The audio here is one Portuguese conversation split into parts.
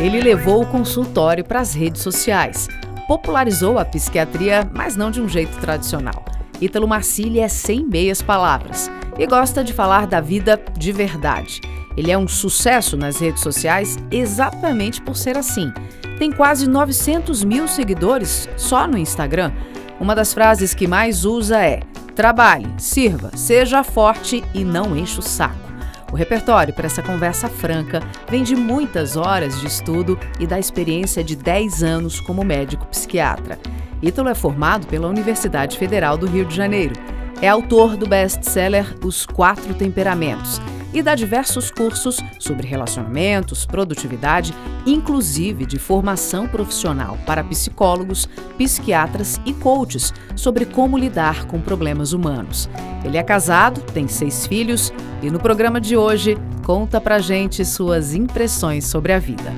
Ele levou o consultório para as redes sociais, popularizou a psiquiatria, mas não de um jeito tradicional. Ítalo Marcilli é sem meias palavras e gosta de falar da vida de verdade. Ele é um sucesso nas redes sociais exatamente por ser assim. Tem quase 900 mil seguidores só no Instagram. Uma das frases que mais usa é: trabalhe, sirva, seja forte e não encha o saco. O repertório para essa conversa franca vem de muitas horas de estudo e da experiência de 10 anos como médico psiquiatra. Ítalo é formado pela Universidade Federal do Rio de Janeiro. É autor do best-seller Os 4 Temperamentos e dá diversos cursos sobre relacionamentos, produtividade, inclusive de formação profissional para psicólogos, psiquiatras e coaches sobre como lidar com problemas humanos. Ele é casado, tem 6 filhos e no programa de hoje conta pra gente suas impressões sobre a vida.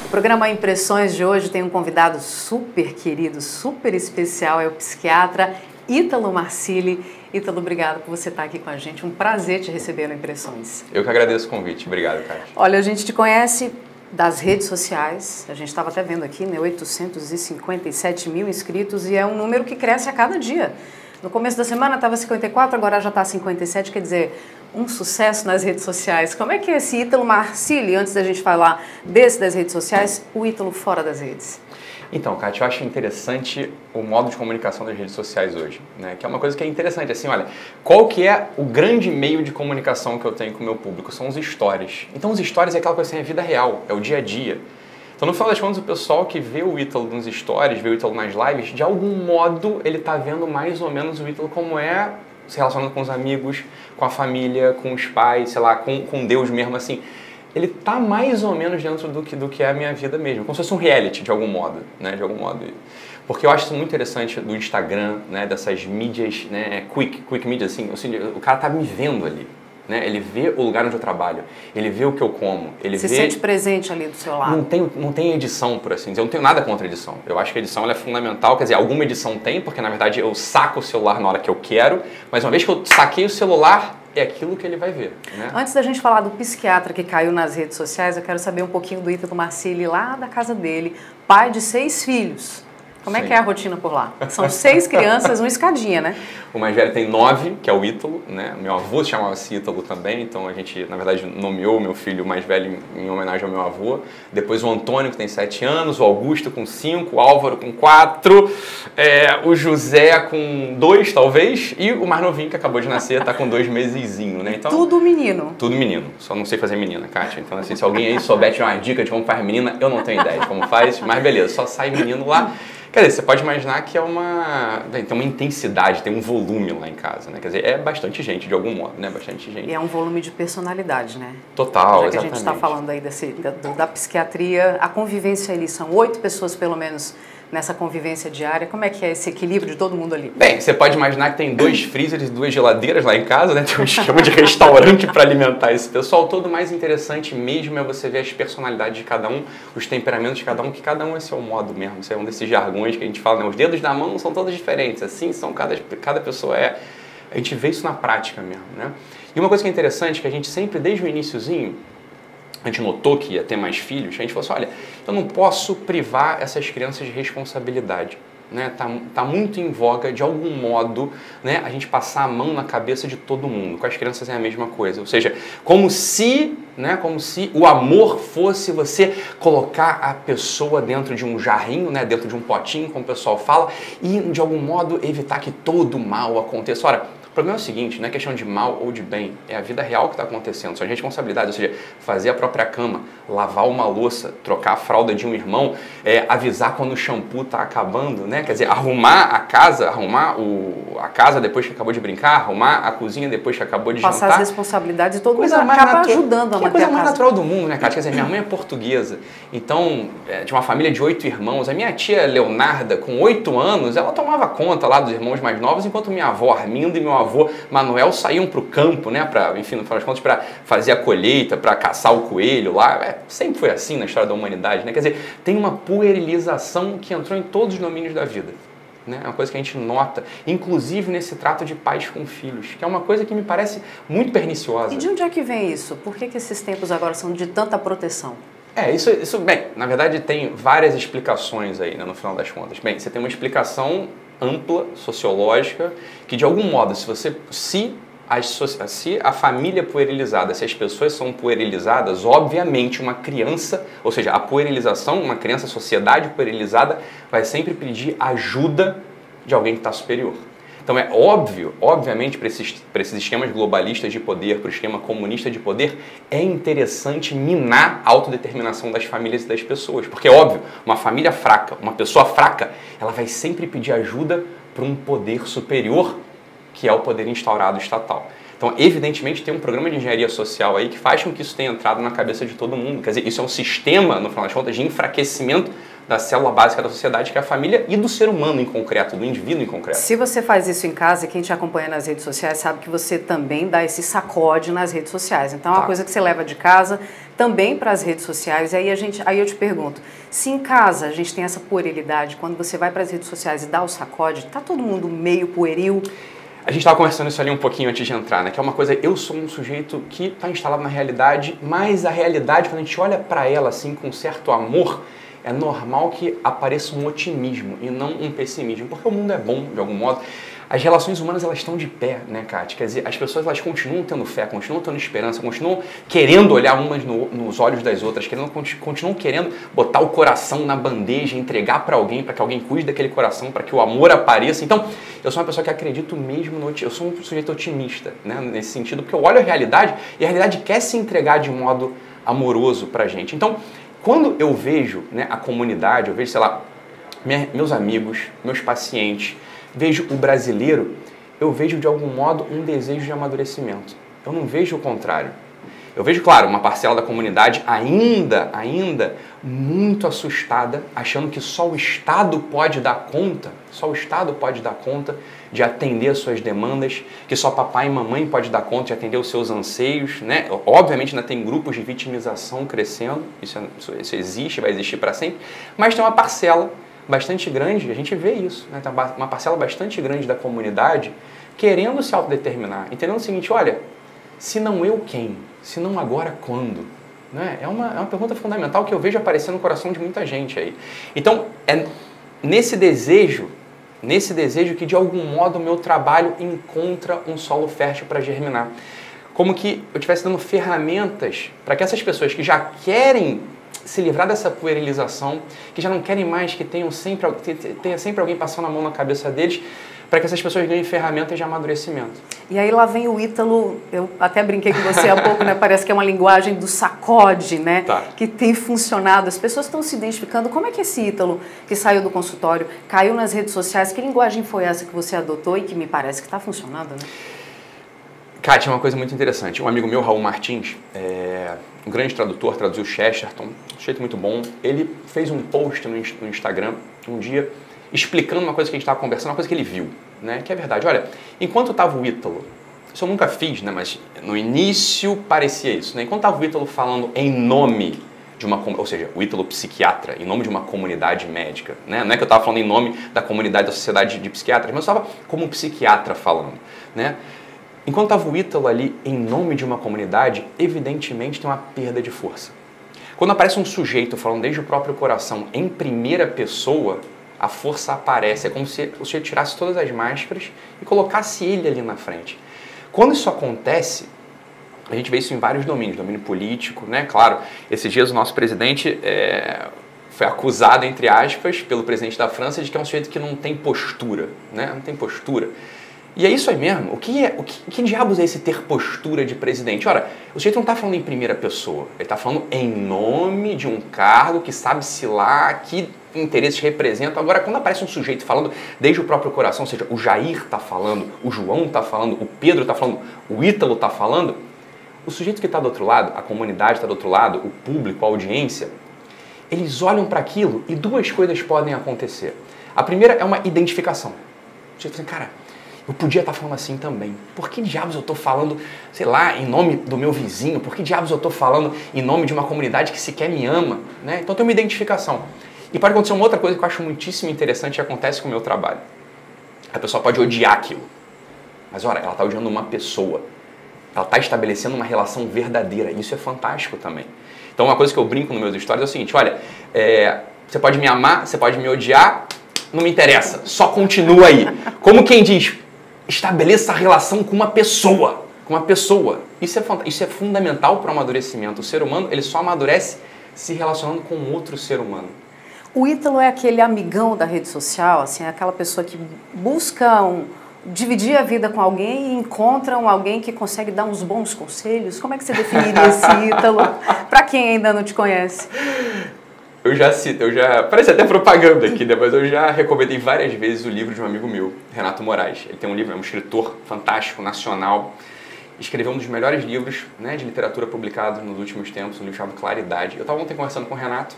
O programa Impressões de hoje tem um convidado super querido, super especial, é o psiquiatra Ítalo Marcilli. Ítalo, obrigado por você estar aqui com a gente. Um prazer te receber no Impressões. Eu que agradeço o convite. Obrigado, Kátia. Olha, a gente te conhece das redes sociais. A gente estava até vendo aqui, né? 857 mil inscritos e é um número que cresce a cada dia. No começo da semana estava 54, agora já está 57, quer dizer, um sucesso nas redes sociais. Como é que é esse Ítalo Marcilli, antes da gente falar desse das redes sociais, o Ítalo fora das redes? Então, Kátia, eu acho interessante o modo de comunicação das redes sociais hoje, né? Que é uma coisa que é interessante, assim, olha, qual que é o grande meio de comunicação que eu tenho com o meu público? São os stories. Então, os stories é aquela coisa assim, é vida real, é o dia a dia. Então, no final das contas, o pessoal que vê o Ítalo nos stories, vê o Ítalo nas lives, de algum modo ele tá vendo mais ou menos o Ítalo como é se relacionando com os amigos, com a família, com os pais, sei lá, com Deus mesmo, assim. Ele tá mais ou menos dentro do que é a minha vida mesmo, como se fosse um reality de algum modo, né, de algum modo. Porque eu acho isso muito interessante do Instagram, né, dessas mídias, né, quick media, assim, o cara tá me vendo ali, né, ele vê o lugar onde eu trabalho, ele vê o que eu como, ele Se vê... sente presente ali do seu lado. Não tem edição, por assim dizer, eu não tenho nada contra edição. Eu acho que a edição ela é fundamental, quer dizer, alguma edição tem, porque na verdade eu saco o celular na hora que eu quero, mas uma vez que eu saquei o celular, é aquilo que ele vai ver, né? Antes da gente falar do psiquiatra que caiu nas redes sociais, eu quero saber um pouquinho do Ítalo Marcilli lá da casa dele, pai de 6 filhos. Como é que é a rotina por lá? São 6 crianças, uma escadinha, né? O mais velho tem 9, que é o Ítalo, né? Meu avô chamava-se Ítalo também, então a gente, na verdade, nomeou o meu filho mais velho em homenagem ao meu avô. Depois o Antônio, que tem 7 anos, o Augusto com 5, o Álvaro com 4, o José com 2, talvez, e o mais novinho, que acabou de nascer, tá com 2 mesezinho, né? Então, tudo menino. Tudo menino, só não sei fazer menina, Kátia. Então, assim, se alguém aí souber tirar uma dica de como faz menina, eu não tenho ideia de como faz, mas beleza, só sai menino lá. Quer dizer, você pode imaginar que tem uma intensidade, tem um volume lá em casa, né? Quer dizer, é bastante gente, de algum modo, né? Bastante gente. E é um volume de personalidade, né? Total, já que a gente está falando aí da psiquiatria, a convivência ali, são 8 pessoas pelo menos nessa convivência diária. Como é que é esse equilíbrio de todo mundo ali? Bem, você pode imaginar que tem 2 freezers e 2 geladeiras lá em casa, né? Tem um esquema de restaurante para alimentar esse pessoal todo. O mais interessante mesmo é você ver as personalidades de cada um, os temperamentos de cada um, que cada um é seu modo mesmo. Isso é um desses jargões que a gente fala, né? Os dedos da mão são todos diferentes, assim são cada pessoa é. A gente vê isso na prática mesmo, né? E uma coisa que é interessante, que a gente sempre, desde o iniciozinho, a gente notou que ia ter mais filhos, a gente falou assim, olha, eu não posso privar essas crianças de responsabilidade, né? Tá muito em voga, de algum modo, né, a gente passar a mão na cabeça de todo mundo. Com as crianças é a mesma coisa, ou seja, como se o amor fosse você colocar a pessoa dentro de um jarrinho, né, dentro de um potinho, como o pessoal fala, e de algum modo evitar que todo mal aconteça. Ora, o problema é o seguinte, não é questão de mal ou de bem, é a vida real que está acontecendo, são as responsabilidades, ou seja, fazer a própria cama, lavar uma louça, trocar a fralda de um irmão, avisar quando o shampoo está acabando, né? Quer dizer, arrumar a casa, a casa depois que acabou de brincar, arrumar a cozinha depois que acabou de jantar. Passar as responsabilidades e todo mundo acaba ajudando a manter a casa. É a coisa mais natural do mundo, né, Kátia? Quer dizer, minha mãe é portuguesa, então, de uma família de 8 irmãos, a minha tia Leonarda, com 8 anos, ela tomava conta lá dos irmãos mais novos, enquanto minha avó Arminda e meu avô Manuel saíam para o campo, né, enfim, no final das contas, para fazer a colheita, para caçar o coelho lá. Sempre foi assim na história da humanidade, né? Quer dizer, tem uma puerilização que entrou em todos os domínios da vida. né? É uma coisa que a gente nota, inclusive nesse trato de pais com filhos, que é uma coisa que me parece muito perniciosa. E de onde é que vem isso? Por que esses tempos agora são de tanta proteção? Bem, na verdade tem várias explicações aí, né, no final das contas. Bem, você tem uma explicação ampla, sociológica, que de algum modo, se a família é puerilizada, se as pessoas são puerilizadas, obviamente uma criança, ou seja, a puerilização, uma criança, a sociedade puerilizada, vai sempre pedir ajuda de alguém que está superior. Então é óbvio, obviamente, para esses esquemas globalistas de poder, para o esquema comunista de poder, é interessante minar a autodeterminação das famílias e das pessoas. Porque é óbvio, uma família fraca, uma pessoa fraca, ela vai sempre pedir ajuda para um poder superior, que é o poder instaurado estatal. Então, evidentemente, tem um programa de engenharia social aí que faz com que isso tenha entrado na cabeça de todo mundo. Quer dizer, isso é um sistema, no final das contas, de enfraquecimento da célula básica da sociedade, que é a família, e do ser humano em concreto, do indivíduo em concreto. Se você faz isso em casa, quem te acompanha nas redes sociais sabe que você também dá esse sacode nas redes sociais. Então é uma coisa que você leva de casa também para as redes sociais. E aí eu te pergunto, se em casa a gente tem essa puerilidade, quando você vai para as redes sociais e dá o sacode, tá todo mundo meio pueril? A gente estava conversando isso ali um pouquinho antes de entrar, né? Que é uma coisa, eu sou um sujeito que está instalado na realidade, mas a realidade, quando a gente olha para ela assim com certo amor, é normal que apareça um otimismo e não um pessimismo, porque o mundo é bom, de algum modo. As relações humanas, elas estão de pé, né, Kátia? Quer dizer, as pessoas, elas continuam tendo fé, continuam tendo esperança, continuam querendo olhar umas nos olhos das outras, continuam querendo botar o coração na bandeja, entregar para alguém, para que alguém cuide daquele coração, para que o amor apareça. Então, eu sou uma pessoa que acredito mesmo no otimismo. Eu sou um sujeito otimista, né, nesse sentido, porque eu olho a realidade e a realidade quer se entregar de modo amoroso para a gente. Então, quando eu vejo, né, a comunidade, eu vejo, sei lá, meus amigos, meus pacientes, vejo o brasileiro, eu vejo de algum modo um desejo de amadurecimento. Eu não vejo o contrário. Eu vejo, claro, uma parcela da comunidade ainda muito assustada, achando que só o Estado pode dar conta, de atender as suas demandas, que só papai e mamãe pode dar conta de atender os seus anseios, né? Obviamente ainda tem grupos de vitimização crescendo, isso existe, vai existir para sempre, mas tem uma parcela bastante grande, a gente vê isso, né? Tem uma parcela bastante grande da comunidade querendo se autodeterminar, entendendo o seguinte, olha, se não eu, quem? Se não agora, quando? Né? É uma pergunta fundamental que eu vejo aparecer no coração de muita gente aí. Então, é nesse desejo que de algum modo o meu trabalho encontra um solo fértil para germinar. Como que eu estivesse dando ferramentas para que essas pessoas que já querem se livrar dessa puerilização, que já não querem mais que tenha sempre alguém passando a mão na cabeça deles, para que essas pessoas ganhem ferramentas de amadurecimento. E aí lá vem o Ítalo, eu até brinquei com você há pouco, né? Parece que é uma linguagem do sacode, né? Tá. Que tem funcionado, as pessoas estão se identificando. Como é que esse Ítalo, que saiu do consultório, caiu nas redes sociais, que linguagem foi essa que você adotou e que me parece que está funcionando, né? Kátia, é uma coisa muito interessante. Um amigo meu, Raul Martins, um grande tradutor, traduziu Chesterton, um jeito muito bom. Ele fez um post no Instagram um dia explicando uma coisa que a gente estava conversando, uma coisa que ele viu, né? Que é verdade. Olha, enquanto estava o Ítalo, isso eu nunca fiz, né? Mas no início parecia isso, né? Enquanto estava o Ítalo falando em nome de uma, ou seja, o Ítalo psiquiatra, em nome de uma comunidade médica, né? Não é que eu estava falando em nome da comunidade da sociedade de psiquiatras, mas eu estava como um psiquiatra falando, né? Enquanto estava o Ítalo ali em nome de uma comunidade, evidentemente tem uma perda de força. Quando aparece um sujeito falando desde o próprio coração em primeira pessoa, a força aparece. É como se o sujeito tirasse todas as máscaras e colocasse ele ali na frente. Quando isso acontece, a gente vê isso em vários domínios, domínio político, né? Claro, esses dias o nosso presidente foi acusado, entre aspas, pelo presidente da França de que é um sujeito que não tem postura, né? Não tem postura. E é isso aí mesmo. O que diabos é esse ter postura de presidente? Ora, o sujeito não está falando em primeira pessoa. Ele está falando em nome de um cargo que sabe-se lá que interesses representa. Agora, quando aparece um sujeito falando desde o próprio coração, ou seja, o Jair está falando, o João está falando, o Pedro está falando, o Ítalo está falando, o sujeito que está do outro lado, a comunidade está do outro lado, o público, a audiência, eles olham para aquilo e duas coisas podem acontecer. A primeira é uma identificação. O sujeito fala assim, cara, eu podia estar falando assim também. Por que diabos eu estou falando, sei lá, em nome do meu vizinho? Por que diabos eu estou falando em nome de uma comunidade que sequer me ama? Né? Então tem uma identificação. E pode acontecer uma outra coisa que eu acho muitíssimo interessante e acontece com o meu trabalho. A pessoa pode odiar aquilo. Mas olha, ela está odiando uma pessoa. Ela está estabelecendo uma relação verdadeira. Isso é fantástico também. Então uma coisa que eu brinco nos meus stories é o seguinte, olha, você pode me amar, você pode me odiar, não me interessa, só continua aí. Como quem diz, estabeleça a relação com uma pessoa. Com uma pessoa. Isso é fundamental para o amadurecimento. O ser humano, ele só amadurece se relacionando com outro ser humano. O Ítalo é aquele amigão da rede social, assim, é aquela pessoa que busca dividir a vida com alguém e encontra alguém que consegue dar uns bons conselhos. Como é que você definiria esse Ítalo, para quem ainda não te conhece? Parece até propaganda aqui, né? Mas eu já recomendei várias vezes o livro de um amigo meu, Renato Moraes. Ele tem um livro, é um escritor fantástico, nacional. Escreveu um dos melhores livros, né, de literatura publicados nos últimos tempos, um livro chamado Claridade. Eu estava ontem conversando com o Renato,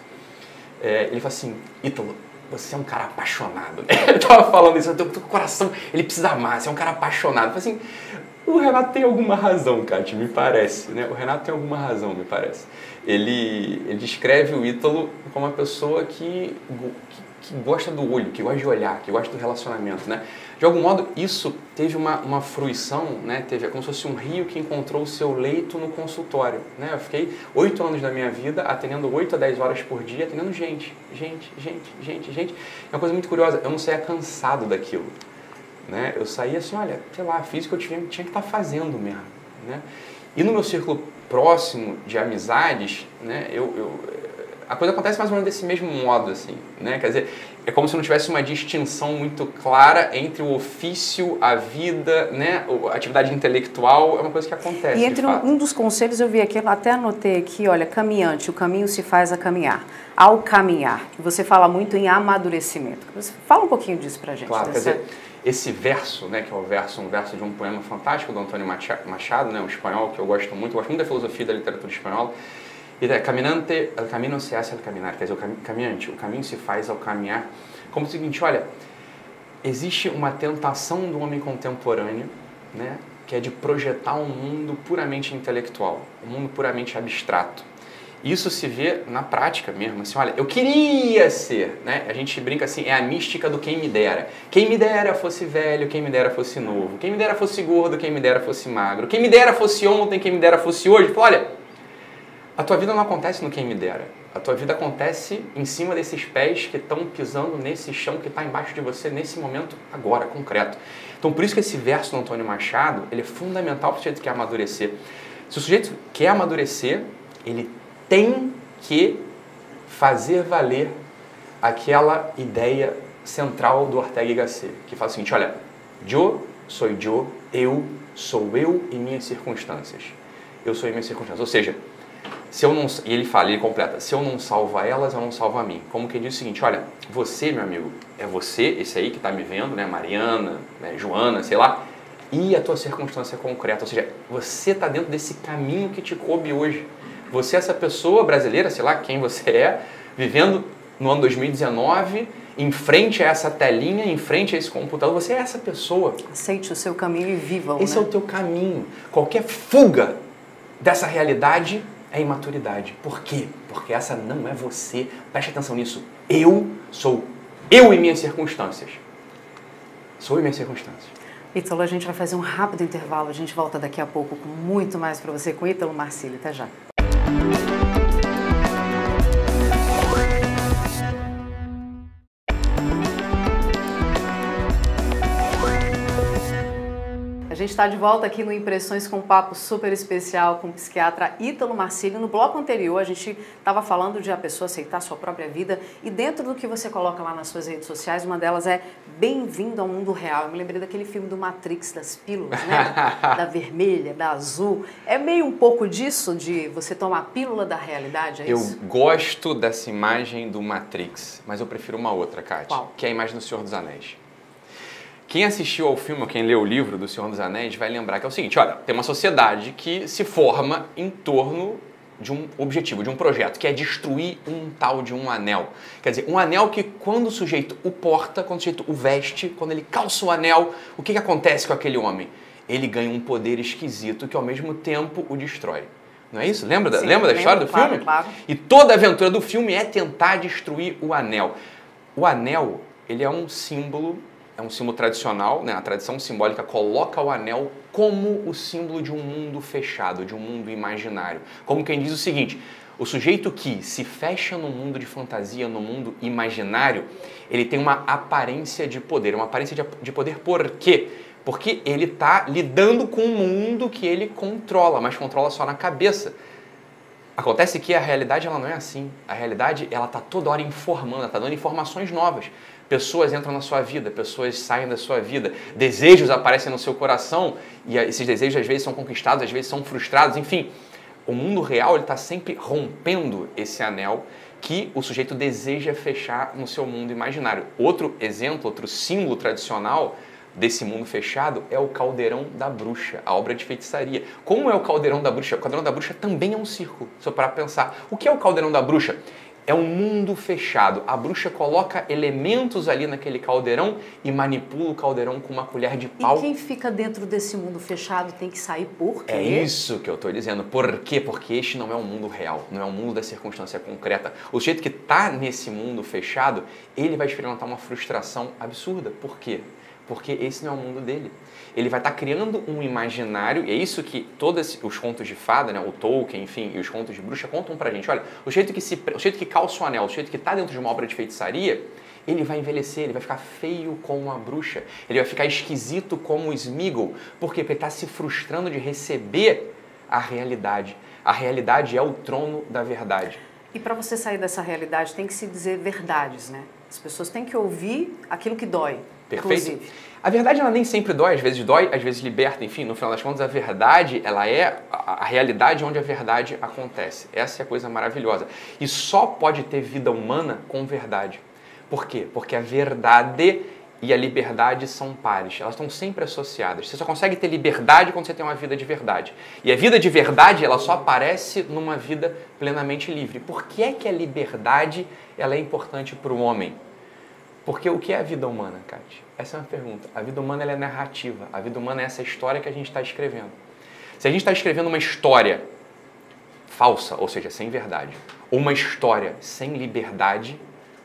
ele falou assim, Ítalo, você é um cara apaixonado. Ele estava falando isso, o teu coração, ele precisa amar, você é um cara apaixonado. Eu falei assim, o Renato tem alguma razão, Kátia, me parece. Né? O Renato tem alguma razão, me parece. Ele descreve o Ítalo como uma pessoa que gosta do olho, que gosta de olhar, que gosta do relacionamento, né? De algum modo, isso teve uma fruição, né? Teve como se fosse um rio que encontrou o seu leito no consultório, né? Eu fiquei 8 anos da minha vida atendendo 8 a 10 horas por dia, atendendo gente. É uma coisa muito curiosa, eu não saía cansado daquilo, né? Eu saía assim, olha, sei lá, fiz o que eu tinha que estar fazendo mesmo, né? E no meu círculo próximo de amizades, né? A coisa acontece mais ou menos desse mesmo modo, assim, né? Quer dizer, é como se não tivesse uma distinção muito clara entre o ofício, a vida, né? A atividade intelectual, é uma coisa que acontece. E entre um dos conselhos eu vi aqui, eu até anotei aqui, olha, caminhante, o caminho se faz a caminhar. Ao caminhar, você fala muito em amadurecimento. Você fala um pouquinho disso pra gente. Claro, quer dizer, esse verso, né, que é um verso de um poema fantástico do Antônio Machado, né, um espanhol que eu gosto muito da filosofia e da literatura espanhola. E caminante, el camino se hace al caminar, quer dizer, caminhante, o caminho se faz ao caminhar. Como o seguinte, olha, existe uma tentação do homem contemporâneo, né, que é de projetar um mundo puramente intelectual, um mundo puramente abstrato. Isso se vê na prática mesmo, assim, olha, eu queria ser, né? A gente brinca assim, é a mística do quem me dera. Quem me dera fosse velho, quem me dera fosse novo, quem me dera fosse gordo, quem me dera fosse magro, quem me dera fosse ontem, quem me dera fosse hoje. Olha, a tua vida não acontece no quem me dera. A tua vida acontece em cima desses pés que estão pisando nesse chão que está embaixo de você nesse momento agora, concreto. Então, por isso que esse verso do Antônio Machado, ele é fundamental para o sujeito que quer amadurecer. Se o sujeito quer amadurecer, ele tem que fazer valer aquela ideia central do Ortega y Gasset, que fala o seguinte, olha, eu sou eu e minhas circunstâncias. Eu sou eu e minhas circunstâncias. Ou seja, se eu não, e ele completa, se eu não salvo a elas, eu não salvo a mim. Como que ele diz o seguinte, olha, você, meu amigo, é você, esse aí que está me vendo, né, Mariana, né, Joana, sei lá, e a tua circunstância concreta, ou seja, você está dentro desse caminho que te coube hoje. Você é essa pessoa brasileira, sei lá quem você é, vivendo no ano 2019, em frente a essa telinha, em frente a esse computador, você é essa pessoa. Aceite o seu caminho e viva-o, Esse é o teu caminho. Qualquer fuga dessa realidade é imaturidade. Por quê? Porque essa não é você. Preste atenção nisso. Eu sou eu e minhas circunstâncias. Sou eu e minhas circunstâncias. Ítalo, a gente vai fazer um rápido intervalo. A gente volta daqui a pouco com muito mais para você com Ítalo Marcílio. Até já. A gente está de volta aqui no Impressões com um papo super especial com o psiquiatra Ítalo Marcílio. No bloco anterior a gente estava falando de a pessoa aceitar a sua própria vida e dentro do que você coloca lá nas suas redes sociais, uma delas é Bem-vindo ao Mundo Real. Eu me lembrei daquele filme do Matrix, das pílulas, né? Da vermelha, da azul. É meio um pouco disso, de você tomar a pílula da realidade, é isso? Eu gosto dessa imagem do Matrix, mas eu prefiro uma outra, Kátia. Qual? Que é a imagem do Senhor dos Anéis. Quem assistiu ao filme ou quem leu o livro do Senhor dos Anéis vai lembrar que é o seguinte, olha, tem uma sociedade que se forma em torno de um objetivo, de um projeto, que é destruir um tal de um anel. Quer dizer, um anel que quando o sujeito o porta, quando o sujeito o veste, quando ele calça o anel, o que acontece com aquele homem? Ele ganha um poder esquisito que ao mesmo tempo o destrói. Não é isso? Lembra Sim, da história do filme? Claro. E toda a aventura do filme é tentar destruir o anel. O anel, ele é um símbolo tradicional, né? A tradição simbólica coloca o anel como o símbolo de um mundo fechado, de um mundo imaginário. Como quem diz o seguinte, o sujeito que se fecha no mundo de fantasia, no mundo imaginário, ele tem uma aparência de poder. Uma aparência de poder por quê? Porque ele está lidando com um mundo que ele controla, mas controla só na cabeça. Acontece que a realidade ela não é assim. A realidade ela está toda hora informando, ela está dando informações novas. Pessoas entram na sua vida, pessoas saem da sua vida, desejos aparecem no seu coração e esses desejos às vezes são conquistados, às vezes são frustrados, enfim. O mundo real está sempre rompendo esse anel que o sujeito deseja fechar no seu mundo imaginário. Outro exemplo, outro símbolo tradicional desse mundo fechado é o caldeirão da bruxa, a obra de feitiçaria. Como é o caldeirão da bruxa? O caldeirão da bruxa também é um círculo, só para pensar. O que é o caldeirão da bruxa? É um mundo fechado. A bruxa coloca elementos ali naquele caldeirão e manipula o caldeirão com uma colher de pau. E quem fica dentro desse mundo fechado tem que sair por quê? É isso que eu estou dizendo. Por quê? Porque este não é um mundo real, não é um mundo da circunstância concreta. O sujeito que está nesse mundo fechado, ele vai experimentar uma frustração absurda. Por quê? Porque esse não é o mundo dele. Ele vai estar criando um imaginário, e é isso que todos os contos de fada, né, o Tolkien, enfim, e os contos de bruxa contam pra gente. Olha, o sujeito que calça o anel, o sujeito que está dentro de uma obra de feitiçaria, ele vai envelhecer, ele vai ficar feio como a bruxa, ele vai ficar esquisito como o Sméagol. Por quê? Porque ele está se frustrando de receber a realidade. A realidade é o trono da verdade. E para você sair dessa realidade tem que se dizer verdades, né? As pessoas têm que ouvir aquilo que dói. Perfeito. Inclusive. A verdade ela nem sempre dói, às vezes liberta, enfim, no final das contas a verdade, ela é a realidade onde a verdade acontece. Essa é a coisa maravilhosa. E só pode ter vida humana com verdade. Por quê? Porque a verdade e a liberdade são pares, elas estão sempre associadas. Você só consegue ter liberdade quando você tem uma vida de verdade. E a vida de verdade, ela só aparece numa vida plenamente livre. Por que é que a liberdade ela é importante para o homem? Porque o que é a vida humana, Kátia? Essa é uma pergunta. A vida humana ela é narrativa. A vida humana é essa história que a gente está escrevendo. Se a gente está escrevendo uma história falsa, ou seja, sem verdade, ou uma história sem liberdade,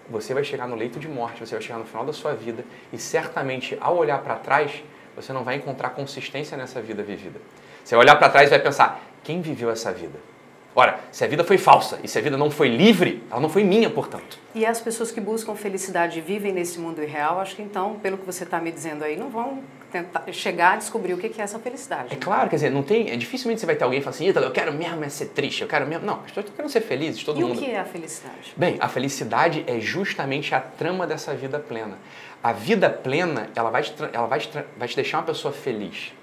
você vai chegar no leito de morte, você vai chegar no final da sua vida e certamente, ao olhar para trás, você não vai encontrar consistência nessa vida vivida. Você vai olhar para trás e vai pensar, quem viveu essa vida? Ora, se a vida foi falsa e se a vida não foi livre, ela não foi minha, portanto. E as pessoas que buscam felicidade e vivem nesse mundo irreal, acho que então, pelo que você está me dizendo aí, não vão tentar chegar a descobrir o que é essa felicidade. É claro, quer dizer, não tem, dificilmente você vai ter alguém que fala assim, Ítalo, eu quero mesmo ser triste, eu quero mesmo... Não, as pessoas querem ser felizes, todo mundo... E o que é a felicidade? Bem, a felicidade é justamente a trama dessa vida plena. A vida plena, ela vai te deixar uma pessoa feliz.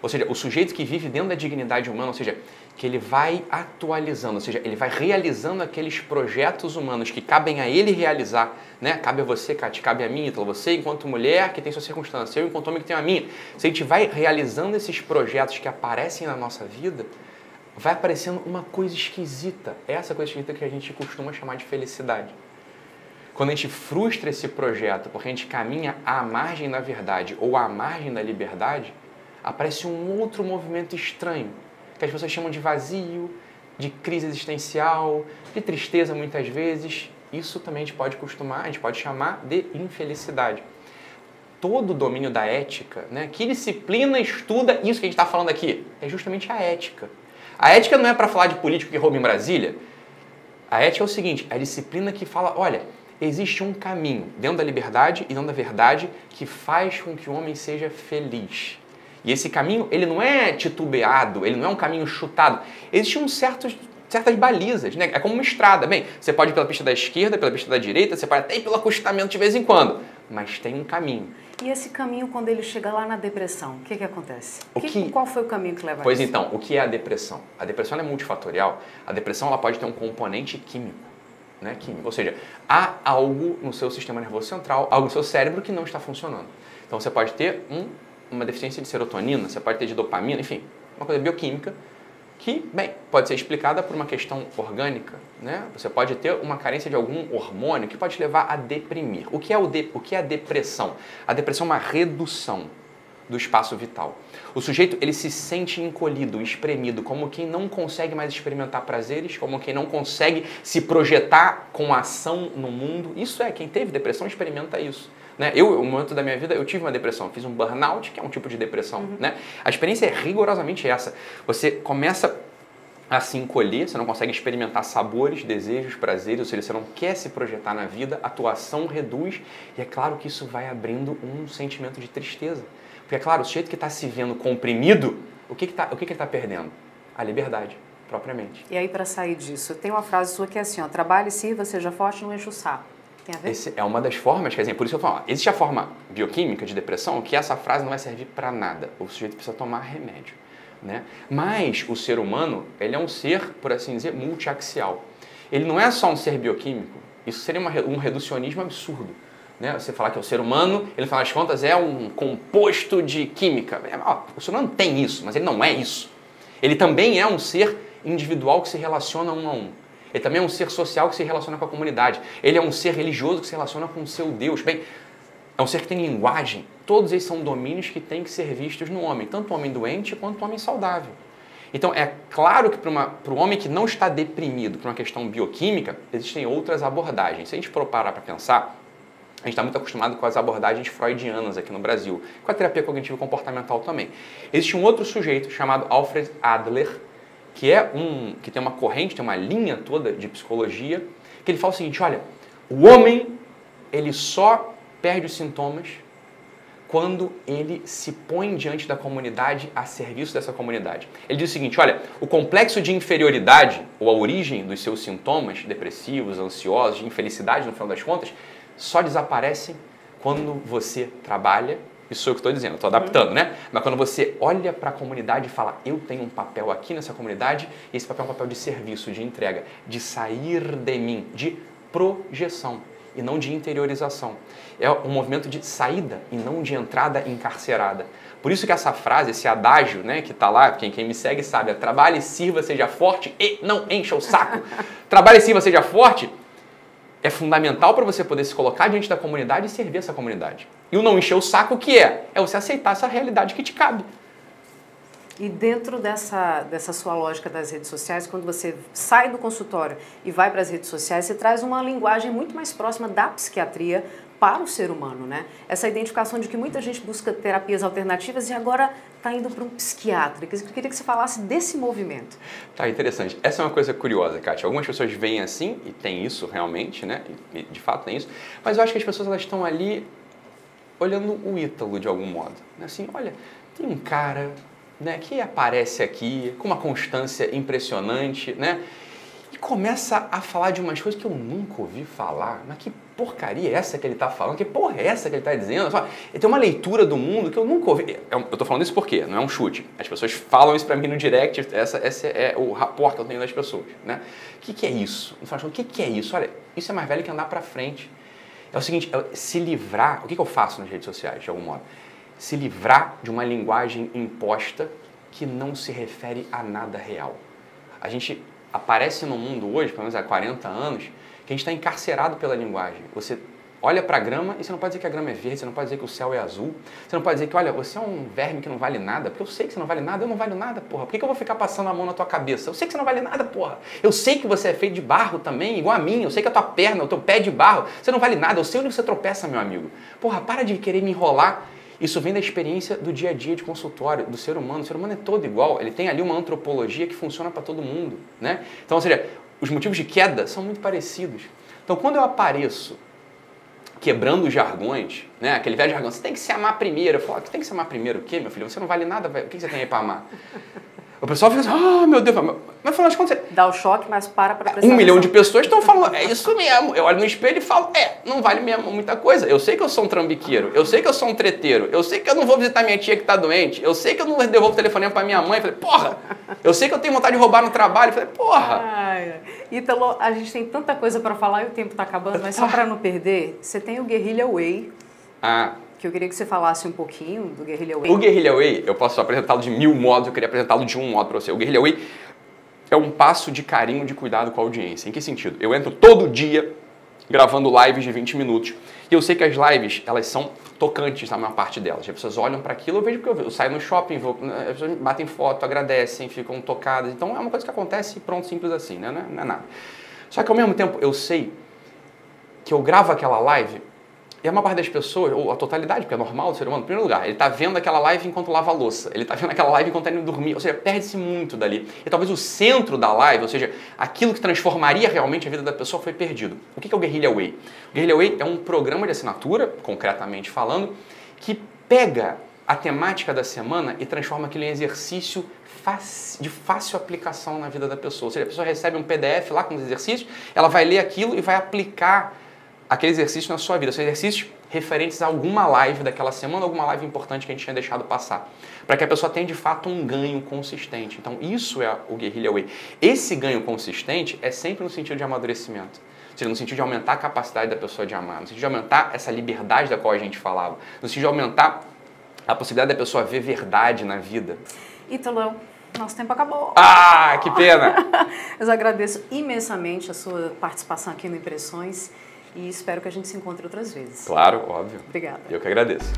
Ou seja, o sujeito que vive dentro da dignidade humana, ou seja, que ele vai atualizando, ou seja, ele vai realizando aqueles projetos humanos que cabem a ele realizar, né? Cabe a você, Kátia, cabe a mim, Ítalo, você enquanto mulher que tem sua circunstância, eu enquanto homem que tenho a minha. Se a gente vai realizando esses projetos que aparecem na nossa vida, vai aparecendo uma coisa esquisita. Essa coisa esquisita que a gente costuma chamar de felicidade. Quando a gente frustra esse projeto porque a gente caminha à margem da verdade ou à margem da liberdade, aparece um outro movimento estranho, que as pessoas chamam de vazio, de crise existencial, de tristeza muitas vezes. Isso também a gente pode chamar de infelicidade. Todo o domínio da ética, né? Que disciplina estuda isso que a gente está falando aqui? É justamente a ética. A ética não é para falar de político que rouba em Brasília. A ética é o seguinte, é a disciplina que fala, olha, existe um caminho dentro da liberdade e dentro da verdade que faz com que o homem seja feliz. E esse caminho, ele não é titubeado, ele não é um caminho chutado. Existem certas balizas, né? É como uma estrada. Bem, você pode ir pela pista da esquerda, pela pista da direita, você pode até ir pelo acostamento de vez em quando, mas tem um caminho. E esse caminho, quando ele chega lá na depressão, o que acontece? Qual foi o caminho que leva a isso? Pois então, o que é a depressão? A depressão é multifatorial. A depressão ela pode ter um componente químico, né? Químico. Ou seja, há algo no seu sistema nervoso central, algo no seu cérebro que não está funcionando. Então você pode ter uma deficiência de serotonina, você pode ter de dopamina, enfim, uma coisa bioquímica que, bem, pode ser explicada por uma questão orgânica, né? Você pode ter uma carência de algum hormônio que pode te levar a deprimir. O que é a depressão? A depressão é uma redução do espaço vital. O sujeito, ele se sente encolhido, espremido, como quem não consegue mais experimentar prazeres, como quem não consegue se projetar com ação no mundo. Isso quem teve depressão experimenta isso. Né? No momento da minha vida, eu tive uma depressão, fiz um burnout, que é um tipo de depressão. Né? A experiência é rigorosamente essa. Você começa a se encolher, você não consegue experimentar sabores, desejos, prazeres, ou seja, você não quer se projetar na vida, a tua ação reduz, e é claro que isso vai abrindo um sentimento de tristeza. Porque é claro, o sujeito que está se vendo comprimido, o que ele está perdendo? A liberdade, propriamente. E aí, para sair disso, tem uma frase sua que é assim, ó, trabalhe, sirva, seja forte, não enche o saco. Tem a ver? Essa é uma das formas, quer dizer, por isso eu falo, existe a forma bioquímica de depressão que essa frase não vai servir para nada. O sujeito precisa tomar remédio. Né? Mas o ser humano, ele é um ser, por assim dizer, multiaxial. Ele não é só um ser bioquímico, isso seria um reducionismo absurdo. Né? Você falar que o ser humano, ele, afinal das contas, é um composto de química. O ser humano tem isso, mas ele não é isso. Ele também é um ser individual que se relaciona um a um. Ele também é um ser social que se relaciona com a comunidade. Ele é um ser religioso que se relaciona com o seu Deus. Bem, é um ser que tem linguagem. Todos esses são domínios que têm que ser vistos no homem, tanto o homem doente quanto o homem saudável. Então, é claro que para o homem que não está deprimido por uma questão bioquímica, existem outras abordagens. Se a gente for parar para pensar, a gente está muito acostumado com as abordagens freudianas aqui no Brasil, com a terapia cognitivo-comportamental também. Existe um outro sujeito chamado Alfred Adler, que tem uma corrente, tem uma linha toda de psicologia, que ele fala o seguinte, olha, o homem, ele só perde os sintomas quando ele se põe diante da comunidade a serviço dessa comunidade. Ele diz o seguinte, olha, o complexo de inferioridade, ou a origem dos seus sintomas depressivos, ansiosos, de infelicidade, no final das contas, só desaparecem quando você trabalha, isso é o que eu estou dizendo, estou adaptando, né? Mas quando você olha para a comunidade e fala, eu tenho um papel aqui nessa comunidade, e esse papel é um papel de serviço, de entrega, de sair de mim, de projeção e não de interiorização. É um movimento de saída e não de entrada encarcerada. Por isso que essa frase, esse adágio, né, que está lá, quem me segue sabe, trabalhe, sirva, seja forte e não encha o saco. Trabalhe, sirva, seja forte, é fundamental para você poder se colocar diante da comunidade e servir essa comunidade. E o não encher o saco, o que é? É você aceitar essa realidade que te cabe. E dentro dessa sua lógica das redes sociais, quando você sai do consultório e vai para as redes sociais, você traz uma linguagem muito mais próxima da psiquiatria para o ser humano, né? Essa identificação de que muita gente busca terapias alternativas e agora está indo para um psiquiatra. Eu queria que você falasse desse movimento. Tá, interessante. Essa é uma coisa curiosa, Kátia. Algumas pessoas veem assim, e tem isso realmente, né? E de fato tem isso. Mas eu acho que as pessoas elas estão ali olhando o Ítalo de algum modo. Assim, olha, tem um cara, né, que aparece aqui com uma constância impressionante, né? E começa a falar de umas coisas que eu nunca ouvi falar. Mas que porcaria é essa que ele está falando? Que porra é essa que ele está dizendo? Ele tem uma leitura do mundo que eu nunca ouvi. Eu estou falando isso porque não é um chute. As pessoas falam isso para mim no direct. Esse é o rapport que eu tenho das pessoas, né? O que é isso? O que é isso? Olha, isso é mais velho que andar para frente. É o seguinte, se livrar... O que eu faço nas redes sociais, de algum modo? Se livrar de uma linguagem imposta que não se refere a nada real. A gente aparece no mundo hoje, pelo menos há 40 anos, que a gente está encarcerado pela linguagem. Você olha para a grama e você não pode dizer que a grama é verde, você não pode dizer que o céu é azul, você não pode dizer que, olha, você é um verme que não vale nada, porque eu sei que você não vale nada, eu não valho nada, porra. Por que eu vou ficar passando a mão na tua cabeça? Eu sei que você não vale nada, porra. Eu sei que você é feito de barro também, igual a mim, eu sei que a tua perna, o teu pé é de barro, você não vale nada, eu sei onde você tropeça, meu amigo. Porra, para de querer me enrolar. Isso vem da experiência do dia a dia de consultório, do ser humano. O ser humano é todo igual, ele tem ali uma antropologia que funciona para todo mundo, né? Então, ou seja, os motivos de queda são muito parecidos. Então, quando eu apareço quebrando os jargões, né? Aquele velho jargão, você tem que se amar primeiro. Eu falo, tu tem que se amar primeiro o quê, meu filho? Você não vale nada, velho. O que você tem aí para amar? O pessoal fica assim, meu Deus, mas falando quando você... Dá o choque, mas para prestar 1 milhão de pessoas estão falando, é isso mesmo. Eu olho no espelho e falo, não vale mesmo muita coisa. Eu sei que eu sou um trambiqueiro, eu sei que eu sou um treteiro, eu sei que eu não vou visitar minha tia que está doente, eu sei que eu não devolvo o telefonema para minha mãe. Eu falei, porra! Eu sei que eu tenho vontade de roubar no trabalho. Eu falei, porra! Ítalo, a gente tem tanta coisa para falar e o tempo está acabando, mas só para não perder, você tem o Guerrilla Way. Que eu queria que você falasse um pouquinho do Guerrilla Way. O Guerrilla Way, eu posso apresentá-lo de 1000 modos, eu queria apresentá-lo de um modo para você. O Guerrilla Way é um passo de carinho, de cuidado com a audiência. Em que sentido? Eu entro todo dia gravando lives de 20 minutos. E eu sei que as lives, elas são tocantes na maior parte delas. As pessoas olham para aquilo, eu vejo porque eu saio no shopping, as pessoas batem foto, agradecem, ficam tocadas. Então é uma coisa que acontece pronto, simples assim, né? Não é nada. Só que ao mesmo tempo eu sei que eu gravo aquela live e a maior parte das pessoas, ou a totalidade, porque é normal do ser humano, em primeiro lugar, ele está vendo aquela live enquanto lava a louça, ele está vendo aquela live enquanto está indo dormir, ou seja, perde-se muito dali. E talvez o centro da live, ou seja, aquilo que transformaria realmente a vida da pessoa foi perdido. O que é o Guerrilla Way? O Guerrilla Way é um programa de assinatura, concretamente falando, que pega a temática da semana e transforma aquilo em exercício de fácil aplicação na vida da pessoa. Ou seja, a pessoa recebe um PDF lá com os exercícios, ela vai ler aquilo e vai aplicar aquele exercício na sua vida. São exercícios referentes a alguma live daquela semana, alguma live importante que a gente tinha deixado passar. Para que a pessoa tenha de fato um ganho consistente. Então isso é o Guerrilla Way. Esse ganho consistente é sempre no sentido de amadurecimento. Ou seja, no sentido de aumentar a capacidade da pessoa de amar, no sentido de aumentar essa liberdade da qual a gente falava, no sentido de aumentar a possibilidade da pessoa ver verdade na vida. Ítalo, nosso tempo acabou. Ah, que pena! Eu agradeço imensamente a sua participação aqui no Impressões e espero que a gente se encontre outras vezes. Claro, óbvio. Obrigada. Eu que agradeço.